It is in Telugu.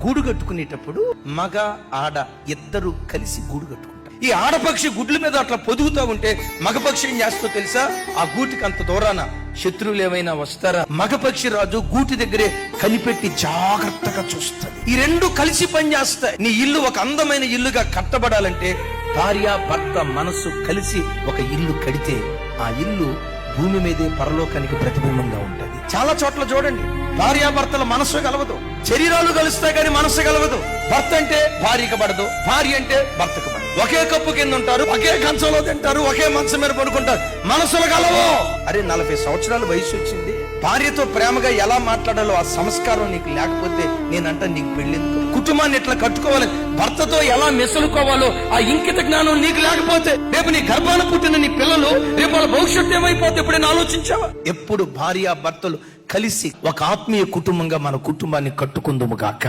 గూడు కట్టుకునేటప్పుడు మగ ఆడ ఇద్దరు కలిసి గూడు కట్టుకుంటారు. ఈ ఆడపక్షి గుడ్ల మీద అట్లా పొదుగుతూ ఉంటే మగపక్షి ఏం చేస్తో తెలుసా? ఆ గూటికి అంత దూరాన శత్రువులు ఏమైనా వస్తారా? మగపక్షి రాజు గూటి దగ్గరే కనిపెట్టి జాగ్రత్తగా చూస్తాడు. ఈ రెండు కలిసి పనిచేస్తాయి. నీ ఇల్లు ఒక అందమైన ఇల్లుగా కట్టబడాలంటే భార్య భర్త మనసు కలిసి ఒక ఇల్లు కడితే ఆ ఇల్లు భూమి మీదే పరలోకానికి ప్రతిబింబంగా ఉంటది. చాలా చోట్ల చూడండి, భార్యాభర్తల మనస్సు కలవదు, శరీరాలు కలుస్తాయి కానీ మనస్సు కలవదు. భర్త అంటే భార్యకు పడదు, భార్య అంటే భర్తకు పడదు. ఒకే కప్పు కింద ఉంటారు, ఒకే కంచంలో తింటారు, ఒకే మంచం మీద పడుకుంటారు, మనసులు కలవు. అరే 40 సంవత్సరాల వయసు వచ్చింది, భార్యతో ప్రేమగా ఎలా మాట్లాడాలో ఆ సంస్కారం నీకు లేకపోతే నేనంట నీకు పెళ్ళింది. కుటుంబాన్ని ఎట్లా కట్టుకోవాలి, భర్తతో ఎలా మెసులుకోవాలో ఆ ఇంకిత జ్ఞానం నీకు లేకపోతే రేపు నీ గర్భాన పుట్టిన నీ పిల్లలు రేపు వాళ్ళ భవిష్యత్తు ఏమైపోతే ఎప్పుడైనా ఆలోచించావా? ఎప్పుడు భార్య భర్తలు కలిసి ఒక ఆత్మీయ కుటుంబంగా మన కుటుంబాన్ని కట్టుకుందుము గాక.